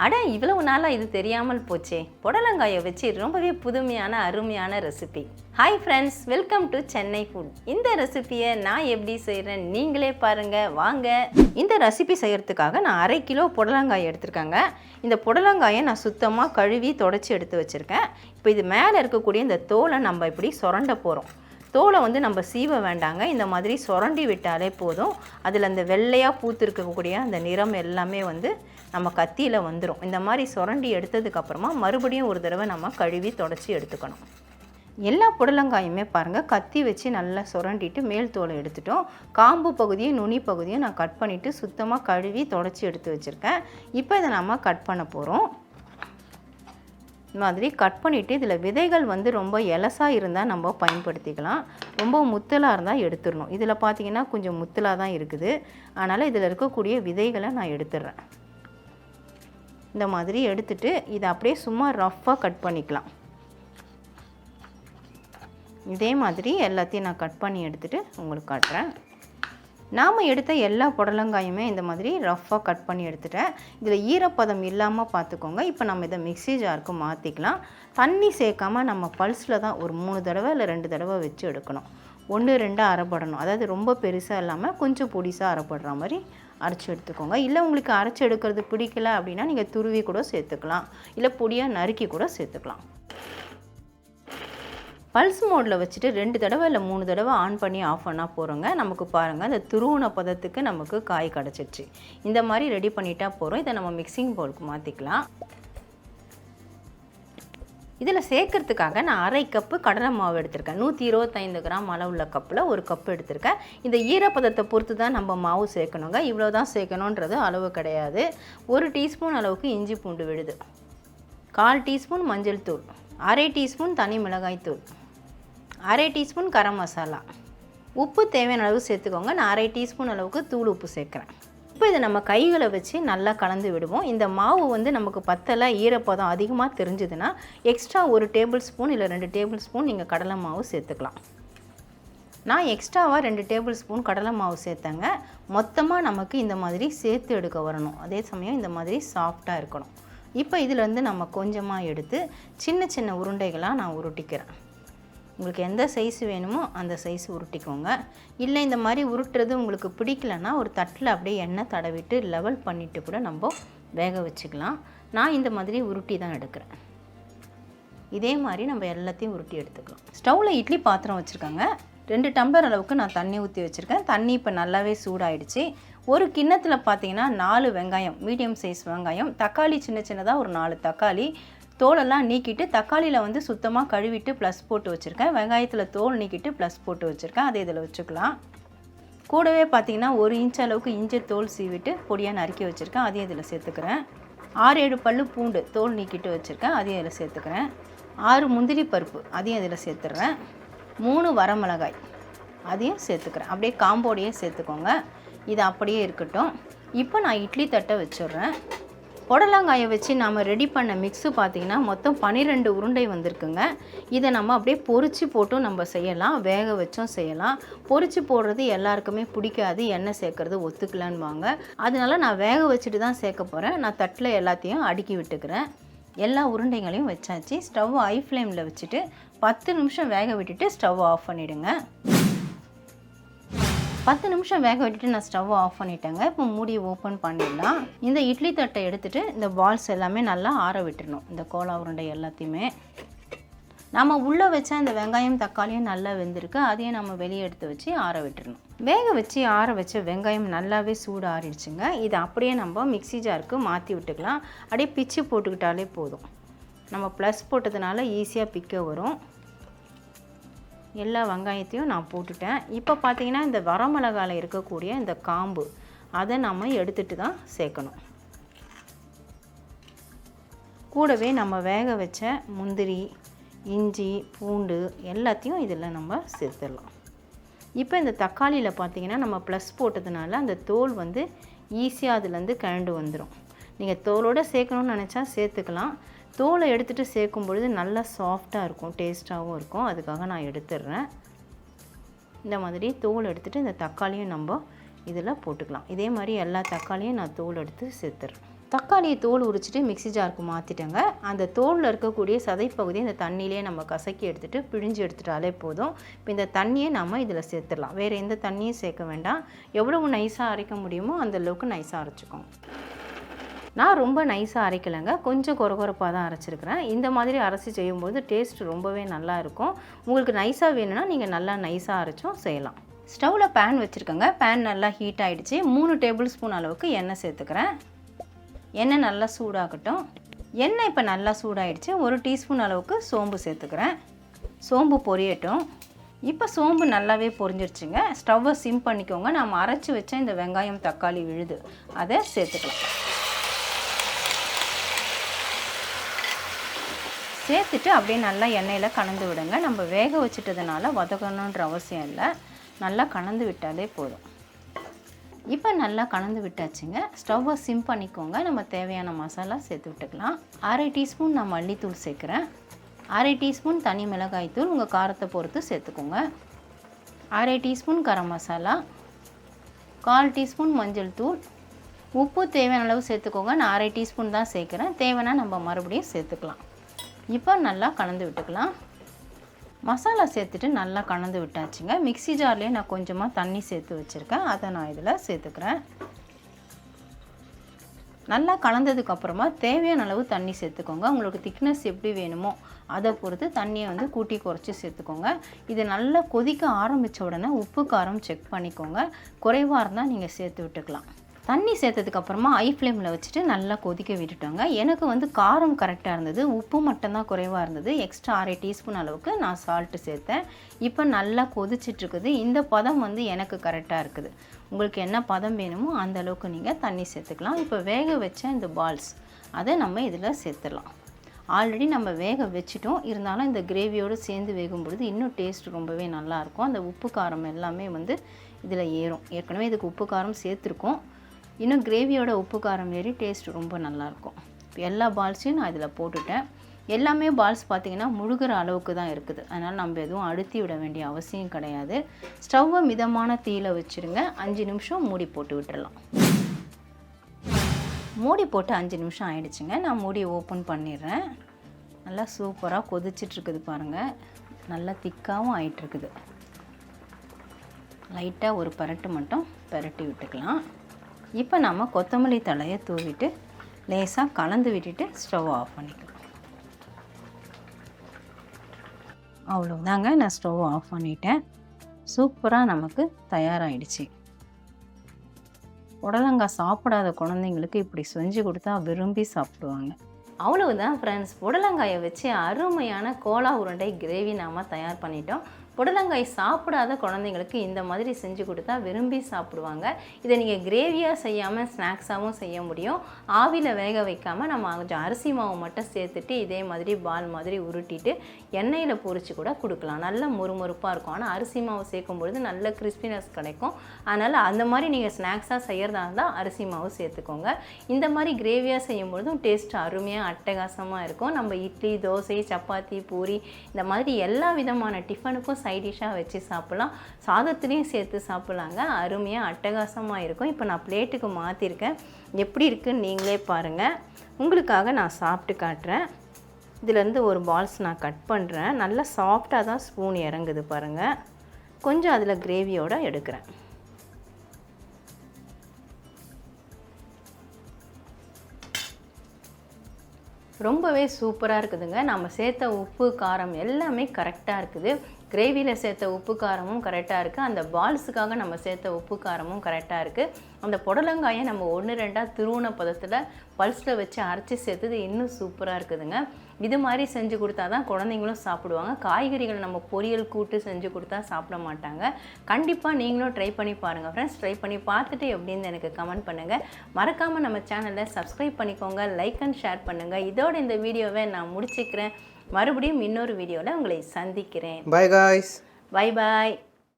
அட இவ்வளவு நாளாக இது தெரியாமல் போச்சே. புடலங்காயை வச்சு ரொம்பவே புதுமையான அருமையான recipe. Hi friends, welcome to Chennai food. இந்த ரெசிபியை நான் எப்படி செய்கிறேன் நீங்களே பாருங்கள் வாங்க. இந்த ரெசிபி செய்கிறதுக்காக நான் 1/2 கிலோ புடலங்காய் எடுத்திருக்கேங்க. இந்த புடலங்காயை நான் சுத்தமாக கழுவி தொடச்சி எடுத்து வச்சுருக்கேன். இப்போ இது மேலே இருக்கக்கூடிய இந்த தோலை நம்ம இப்படி சுரண்ட போகிறோம். தோலை நம்ம சீவ வேண்டாங்க, இந்த மாதிரி சுரண்டி விட்டாலே போதும். அதில் அந்த வெள்ளையாக பூத்து இருக்கக்கூடிய அந்த நிறம் எல்லாமே நம்ம கத்தியில் வந்துடும். இந்த மாதிரி சுரண்டி எடுத்ததுக்கப்புறமா மறுபடியும் ஒரு தடவை நம்ம கழுவி தொடச்சி எடுத்துக்கணும். எல்லா புடலங்காயுமே பாருங்கள் கத்தி வச்சு நல்லா சுரண்டிட்டு மேல் தோலை எடுத்துட்டோம். காம்பு பகுதியும் நுனி பகுதியும் நான் கட் பண்ணிவிட்டு சுத்தமாக கழுவி தொடச்சி எடுத்து வச்சுருக்கேன். இப்போ இதை நம்ம கட் பண்ண போகிறோம். இந்த மாதிரி கட் பண்ணிவிட்டு இதில் விதைகள் ரொம்ப எலசாக இருந்தால் நம்ம பயன்படுத்திக்கலாம். ரொம்ப முத்தலாக இருந்தால் எடுத்துடணும். இதில் பார்த்திங்கன்னா கொஞ்சம் முத்தலாக தான் இருக்குது, அதனால் இதில் இருக்கக்கூடிய விதைகளை நான் எடுத்துடுறேன். இந்த மாதிரி எடுத்துட்டு இதை அப்படியே சும்மா ரஃப்பாக கட் பண்ணிக்கலாம். இதே மாதிரி எல்லாத்தையும் நான் கட் பண்ணி எடுத்துகிட்டு உங்களுக்கு காட்டுறேன். நாம் எடுத்த எல்லா புடலங்காயுமே இந்த மாதிரி ரஃப்பாக கட் பண்ணி எடுத்துட்டேன். இதில் ஈரப்பதம் இல்லாமல் பார்த்துக்கோங்க. இப்போ நம்ம இதை மிக்ஸி ஜாருக்கு மாற்றிக்கலாம். தண்ணி சேர்க்காமல் நம்ம பல்ஸில் தான் ஒரு 3 தடவை இல்லை 2 தடவை வச்சு எடுக்கணும். 1-2 அரைப்படணும். அதாவது ரொம்ப பெருசாக இல்லாமல் கொஞ்சம் பொடிசாக அரைப்படுற மாதிரி அரைச்சி எடுத்துக்கோங்க. இல்லை உங்களுக்கு அரைச்சி எடுக்கிறது பிடிக்கல அப்படின்னா நீங்கள் துருவி கூட சேர்த்துக்கலாம், இல்லை பொடியாக நறுக்கி கூட சேர்த்துக்கலாம். பல்ஸ் மோடில் வச்சுட்டு 2 தடவை இல்லை 3 தடவை ஆன் பண்ணி ஆஃப் பண்ணால் போகிறோங்க. நமக்கு பாருங்கள் அந்த துருவன பதத்துக்கு நமக்கு காய் கிடச்சிடுச்சு. இந்த மாதிரி ரெடி பண்ணிட்டா போகிறோம். இதை நம்ம மிக்சிங் பவுலுக்கு மாற்றிக்கலாம். இதில் சேர்க்கறதுக்காக நான் 1/2 கப்பு கடலை மாவு எடுத்திருக்கேன். 125 கிராம் அளவுள்ள கப்பில் 1 கப்பு எடுத்திருக்கேன். இந்த ஈரப்பதத்தை பொறுத்து தான் நம்ம மாவு சேர்க்கணுங்க. இவ்வளோ தான் சேர்க்கணுன்றது அளவு கிடையாது. 1 டீஸ்பூன் அளவுக்கு இஞ்சி பூண்டு விழுது, 1/4 டீஸ்பூன் மஞ்சள் தூள், 1/2 டீஸ்பூன் தனி மிளகாய் தூள், 1/2 டீஸ்பூன் கரம் மசாலா, உப்பு தேவையான அளவு சேர்த்துக்கோங்க. நான் 1/2 டீஸ்பூன் அளவுக்கு தூள் உப்பு சேர்க்குறேன். இப்போ இதை நம்ம கைகளை வச்சு நல்லா கலந்து விடுவோம். இந்த மாவு நமக்கு பத்தலை, ஈரப்பதம் அதிகமாக தெரிஞ்சதுன்னா எக்ஸ்ட்ரா 1 டேபிள் ஸ்பூன் இல்லை 2 டேபிள் ஸ்பூன் நீங்கள் கடலை மாவு சேர்த்துக்கலாம். நான் எக்ஸ்ட்ராவாக 2 டேபிள் ஸ்பூன் கடலை மாவு சேர்த்தேங்க. மொத்தமாக நமக்கு இந்த மாதிரி சேர்த்து எடுக்க வரணும். அதே சமயம் இந்த மாதிரி சாஃப்டாக இருக்கணும். இப்போ இதிலேருந்து நம்ம கொஞ்சமாக எடுத்து சின்ன சின்ன உருண்டைகளாக நான் உருட்டிக்கிறேன். உங்களுக்கு எந்த சைஸ் வேணுமோ அந்த சைஸ் உருட்டிக்கோங்க. இல்லை இந்த மாதிரி உருட்டுறது உங்களுக்கு பிடிக்கலன்னா ஒரு தட்டில் அப்படியே எண்ணெய் தடவிட்டு லெவல் பண்ணிவிட்டு கூட நம்ம வேக வச்சுக்கலாம். நான் இந்த மாதிரி உருட்டி தான் எடுக்கிறேன். இதே மாதிரி நம்ம எல்லாத்தையும் உருட்டி எடுத்துக்கலாம். ஸ்டவ்வில் இட்லி பாத்திரம் வச்சுருக்காங்க. 2 டம்ளர் அளவுக்கு நான் தண்ணி ஊற்றி வச்சுருக்கேன். தண்ணி இப்போ நல்லாவே சூடாயிடுச்சு. ஒரு கிண்ணத்தில் பார்த்தீங்கன்னா 4 வெங்காயம், மீடியம் சைஸ் வெங்காயம், தக்காளி சின்ன சின்னதாக ஒரு 4 தக்காளி, தோலெல்லாம் நீக்கிட்டு தக்காளியில் சுத்தமாக கழுவிட்டு ப்ளஸ் போட்டு வச்சுருக்கேன். வெங்காயத்தில் தோல் நீக்கிட்டு ப்ளஸ் போட்டு வச்சுருக்கேன். அதை இதில் வச்சுக்கலாம். கூடவே பார்த்திங்கன்னா 1 இன்ச் அளவுக்கு இஞ்சி தோல் சீவிட்டு பொடியாக நறுக்கி வச்சுருக்கேன். அதையும் இதில் சேர்த்துக்கிறேன். 6-7 பல்லு பூண்டு தோல் நீக்கிட்டு வச்சுருக்கேன். அதையும் இதில் சேர்த்துக்கிறேன். 6 முந்திரி பருப்பு அதையும் இதில் சேர்த்துடுறேன். 3 வரமிளகாய் அதையும் சேர்த்துக்கிறேன். அப்படியே காம்போடையே சேர்த்துக்கோங்க. இது அப்படியே இருக்கட்டும். இப்போ நான் இட்லி தட்டை வச்சுட்றேன். புடலங்காயை வச்சு நாம் ரெடி பண்ண மிக்ஸு பார்த்திங்கன்னா மொத்தம் 12 உருண்டை வந்திருக்குங்க. இதை நம்ம அப்படியே பொரிச்சு போட்டும் நம்ம செய்யலாம், வேக வச்சும் செய்யலாம். பொரிச்சு போடுறது எல்லாருக்குமே பிடிக்காது, எண்ணெய் சேர்க்குறது ஒத்துக்கலான்வாங்க. அதனால நான் வேக வச்சுட்டு தான் சேர்க்க போகிறேன். நான் தட்டில் எல்லாத்தையும் அடுக்கி விட்டுக்கிறேன். எல்லா உருண்டைகளையும் வச்சாச்சு. ஸ்டவ் ஹை ஃப்ளேமில் வச்சுட்டு 10 நிமிஷம் வேக விட்டுட்டு ஸ்டவ் ஆஃப் பண்ணிவிடுங்க. 10 நிமிஷம் வேக விட்டுட்டு நான் ஸ்டவ் ஆஃப் பண்ணிட்டேங்க. இப்போ மூடி ஓப்பன் பண்ணிடலாம். இந்த இட்லி தட்டை எடுத்துகிட்டு இந்த பால்ஸ் எல்லாமே நல்லா ஆற விட்டுடணும். இந்த கோலா உருண்டை எல்லாத்தையுமே நம்ம உள்ளே வச்சா இந்த வெங்காயம் தக்காளியும் நல்லா வெந்திருக்கு. அதையும் நம்ம வெளியே எடுத்து வச்சு ஆற விட்டுடணும். வேக வச்சு ஆற வச்ச வெங்காயம் நல்லாவே சூடு ஆறிடுச்சுங்க. இதை அப்படியே நம்ம மிக்ஸி ஜாருக்கு மாற்றி விட்டுக்கலாம். அப்படியே பிச்சு போட்டுக்கிட்டாலே போதும். நம்ம ப்ளஸ் போட்டதுனால ஈஸியாக பிக்க வரும். எல்லா வெங்காயத்தையும் நான் போட்டுட்டேன். இப்போ பார்த்திங்கன்னா இந்த வரமிளகாயில் இருக்கக்கூடிய இந்த காம்பு அதை நம்ம எடுத்துகிட்டு தான் சேர்க்கணும். கூடவே நம்ம வேக வச்ச முந்திரி, இஞ்சி, பூண்டு எல்லாத்தையும் இதில் நம்ம சேர்த்துடலாம். இப்போ இந்த தக்காளியில் பார்த்திங்கன்னா நம்ம ப்ளஸ் போட்டதுனால அந்த தோல் ஈஸியாக அதுலேருந்து கழண்டு வந்துடும். நீங்கள் தோலோடு சேர்க்கணுன்னு நினச்சா சேர்த்துக்கலாம். தோலை எடுத்துகிட்டு சேர்க்கும் பொழுது நல்லா சாஃப்டாக இருக்கும், டேஸ்ட்டாகவும் இருக்கும். அதுக்காக நான் எடுத்துடுறேன். இந்த மாதிரி தோல் எடுத்துகிட்டு இந்த தக்காளியும் நம்ம இதில் போட்டுக்கலாம். இதே மாதிரி எல்லா தக்காளியும் நான் தோல் எடுத்து சேர்த்துறேன். தக்காளியை தோல் உரிச்சிட்டு மிக்ஸி ஜாருக்கு மாற்றிட்டேங்க. அந்த தோலில் இருக்கக்கூடிய சதைப்பகுதி இந்த தண்ணியிலே நம்ம கசக்கி எடுத்துகிட்டு பிழிஞ்சு எடுத்துட்டாலே போதும். இப்போ இந்த தண்ணியை நம்ம இதில் சேர்த்துடலாம். வேறு எந்த தண்ணியும் சேர்க்க வேண்டாம். எவ்வளவு நைஸாக அரைக்க முடியுமோ அந்தளவுக்கு நைஸாக அரைச்சிக்கோங்க. நான் ரொம்ப நைஸாக அரைக்கலைங்க, கொஞ்சம் கொரகொரப்பாக தான் அரைச்சிருக்கிறேன். இந்த மாதிரி அரைச்சி செய்யும்போது டேஸ்ட் ரொம்பவே நல்லா இருக்கும். உங்களுக்கு நைஸாக வேணும்னா நீங்கள் நல்லா நைஸாக அரைச்சும் செய்யலாம். ஸ்டவ்வில் பேன் வச்சுருக்கேங்க. பேன் நல்லா ஹீட் ஆகிடுச்சு. 3 டேபிள் ஸ்பூன் அளவுக்கு எண்ணெய் சேர்த்துக்கிறேன். எண்ணெய் நல்லா சூடாகட்டும். எண்ணெய் இப்போ நல்லா சூடாகிடுச்சு. 1 டீஸ்பூன் அளவுக்கு சோம்பு சேர்த்துக்கிறேன். சோம்பு பொரியட்டும். இப்போ சோம்பு நல்லாவே பொரிஞ்சிருச்சுங்க. ஸ்டவ்வை சிம் பண்ணிக்கோங்க. நம்ம அரைச்சி வச்ச இந்த வெங்காயம் தக்காளி விழுது அதை சேர்த்துக்கலாம். சேர்த்துட்டு அப்படியே நல்லா எண்ணெயில் கலந்து விடுங்க. நம்ம வேக வச்சுட்டதுனால வதக்கணுன்ற அவசியம் இல்லை. நல்லா கலந்து விட்டாலே போதும். இப்போ நல்லா கலந்து விட்டாச்சுங்க. ஸ்டவ்வை சிம் பண்ணிக்கோங்க. நம்ம தேவையான மசாலா சேர்த்து விட்டுக்கலாம். 1/2 டீஸ்பூன் நான் மல்லித்தூள் சேர்க்குறேன். 1/2 டீஸ்பூன் தனி மிளகாய்த்தூள் உங்கள் காரத்தை பொறுத்து சேர்த்துக்கோங்க. 1/2 டீஸ்பூன் கரம் மசாலா, 1/4 டீஸ்பூன் மஞ்சள் தூள், உப்பு தேவையான அளவு சேர்த்துக்கோங்க. நான் 1/2 டீஸ்பூன் தான் சேர்க்குறேன். தேவைன்னா நம்ம மறுபடியும் சேர்த்துக்கலாம். இப்போ நல்லா கலந்து விட்டுக்கலாம். மசாலா சேர்த்துட்டு நல்லா கலந்து விட்டாச்சுங்க. மிக்ஸி ஜார்லேயே நான் கொஞ்சமாக தண்ணி சேர்த்து வச்சுருக்கேன். அதை நான் இதில் சேர்த்துக்கிறேன். நல்லா கலந்ததுக்கப்புறமா தேவையான அளவு தண்ணி சேர்த்துக்கோங்க. உங்களுக்கு திக்னஸ் எப்படி வேணுமோ அதை பொறுத்து தண்ணியை வந்து கூட்டி குறைச்சி சேர்த்துக்கோங்க. இது நல்லா கொதிக்க ஆரம்பித்த உடனே உப்பு காரம் செக் பண்ணிக்கோங்க. குறைவாக இருந்தால் நீங்கள் சேர்த்து விட்டுக்கலாம். தண்ணி சேர்த்ததுக்கப்புறமா ஹை ஃப்ளேமில் வச்சுட்டு நல்லா கொதிக்க விட்டுட்டோங்க. எனக்கு வந்து காரம் கரெக்டாக இருந்தது, உப்பு மட்டும்தான் குறைவாக இருந்தது. எக்ஸ்ட்ரா 1/2 டீஸ்பூன் அளவுக்கு நான் சால்ட்டு சேர்த்தேன். இப்போ நல்லா கொதிச்சிட்ருக்குது. இந்த பதம் வந்து எனக்கு கரெக்டாக இருக்குது. உங்களுக்கு என்ன பதம் வேணுமோ அந்த அளவுக்கு நீங்கள் தண்ணி சேர்த்துக்கலாம். இப்போ வேக வச்ச இந்த பால்ஸ் அதை நம்ம இதில் சேர்த்துடலாம். ஆல்ரெடி நம்ம வேக வச்சுட்டோம். இருந்தாலும் இந்த கிரேவியோடு சேர்ந்து வேகும் பொழுது இன்னும் டேஸ்ட் ரொம்பவே நல்லாயிருக்கும். அந்த உப்பு காரம் எல்லாமே வந்து இதில் ஏறும். ஏற்கனவே இதுக்கு உப்பு காரம் சேர்த்துருக்கோம். இன்னும் கிரேவியோட உப்பு காரம் ஏறி டேஸ்ட் ரொம்ப நல்லாயிருக்கும். இப்போ எல்லா பால்ஸையும் நான் இதில் போட்டுட்டேன். எல்லாமே பால்ஸ் பார்த்திங்கன்னா முழுகிற அளவுக்கு தான் இருக்குது. அதனால் நம்ம எதுவும் அழுத்தி விட வேண்டிய அவசியம் கிடையாது. ஸ்டவ்வை மிதமான தீயில் வச்சுருங்க. 5 நிமிஷம் மூடி போட்டு விட்டுடலாம். மூடி போட்டு 5 நிமிஷம் ஆயிடுச்சுங்க. நான் மூடி ஓப்பன் பண்ணிடுறேன். நல்லா சூப்பராக கொதிச்சிட்ருக்குது பாருங்கள். நல்லா திக்காகவும் ஆகிட்டுருக்குது. லைட்டாக ஒரு பரட்டு மட்டும் பரட்டி விட்டுக்கலாம். இப்போ நம்ம கொத்தமல்லி தழையை தூவிட்டு லேசாக கலந்து விட்டுட்டு ஸ்டவ் ஆஃப் பண்ணிக்கலாம். அவ்வளோதாங்க, நான் ஸ்டவ் ஆஃப் பண்ணிட்டேன். சூப்பராக நமக்கு தயாராகிடுச்சு. புடலங்காய் சாப்பிடாத குழந்தைங்களுக்கு இப்படி செஞ்சு கொடுத்தா விரும்பி சாப்பிடுவாங்க. அவ்வளவுதான் ஃப்ரெண்ட்ஸ், புடலங்காயை வச்சு அருமையான கோலா உருண்டை கிரேவி நாம் தயார் பண்ணிட்டோம். புடலங்காய் சாப்பிடாத குழந்தைங்களுக்கு இந்த மாதிரி செஞ்சு கொடுத்தா விரும்பி சாப்பிடுவாங்க. இதை நீங்கள் கிரேவியாக செய்யாமல் ஸ்நாக்ஸாகவும் செய்ய முடியும். ஆவியில் வேக வைக்காமல் நம்ம கொஞ்சம் அரிசி மாவு மட்டும் சேர்த்துட்டு இதே மாதிரி பால் மாதிரி உருட்டிட்டு எண்ணெயில் பொரிச்சு கூட கொடுக்கலாம். நல்ல முறுமுறுப்பாக இருக்கும். ஆனால் அரிசி மாவு சேர்க்கும் பொழுது நல்ல கிறிஸ்பினஸ் கிடைக்கும். அதனால் அந்த மாதிரி நீங்கள் ஸ்நாக்ஸாக செய்கிறதா இருந்தால் அரிசி மாவு சேர்த்துக்கோங்க. இந்த மாதிரி கிரேவியாக செய்யும் பொழுதும் டேஸ்ட் அருமையாக அட்டகாசமாக இருக்கும். நம்ம இட்லி, தோசை, சப்பாத்தி, பூரி இந்த மாதிரி எல்லா விதமான டிஃபனுக்கும் சைட் டிஷ்ஷாக வச்சு சாப்பிட்லாம். சாதத்துலேயும் சேர்த்து சாப்பிட்லாங்க. அருமையாக அட்டகாசமாக இருக்கும். இப்போ நான் பிளேட்டுக்கு மாற்றிருக்கேன். எப்படி இருக்குன்னு நீங்களே பாருங்கள். உங்களுக்காக நான் சாப்பிட்டு காட்டுறேன். இதிலேருந்து ஒரு பால்ஸ் நான் கட் பண்ணுறேன். நல்லா சாஃப்டாக தான் ஸ்பூன் இறங்குது பாருங்கள். கொஞ்சம் அதில் கிரேவியோடு எடுக்கிறேன். ரொம்பவே சூப்பராக இருக்குதுங்க. நம்ம சேர்த்த உப்பு காரம் எல்லாமே கரெக்டாக இருக்குது. கிரேவியில் சேர்த்த உப்பு காரமும் கரெக்டாக இருக்குது. அந்த பால்ஸுக்காக நம்ம சேர்த்த உப்பு காரமும் கரெக்டாக இருக்குது. அந்த புடலங்காயை நம்ம 1-2 திருவுண பதத்தில் பல்ஸில் வச்சு அரைச்சி சேர்த்தது இன்னும் சூப்பராக இருக்குதுங்க. இது மாதிரி செஞ்சு கொடுத்தா தான் குழந்தைங்களும் சாப்பிடுவாங்க. காய்கறிகள் நம்ம பொரியல் கூட்டு செஞ்சு கொடுத்தா சாப்பிட மாட்டாங்க. கண்டிப்பாக நீங்களும் ட்ரை பண்ணி பாருங்கள் ஃப்ரெண்ட்ஸ். ட்ரை பண்ணி பார்த்துட்டு எப்படின்னு எனக்கு கமெண்ட் பண்ணுங்கள். மறக்காமல் நம்ம சேனலை சப்ஸ்கிரைப் பண்ணிக்கோங்க, லைக் அண்ட் ஷேர் பண்ணுங்கள். இதோட இந்த வீடியோவை நான் முடிச்சுக்கிறேன். மறுபடியும் இன்னொரு வீடியோவில் உங்களை சந்திக்கிறேன். By guys. Bye bye.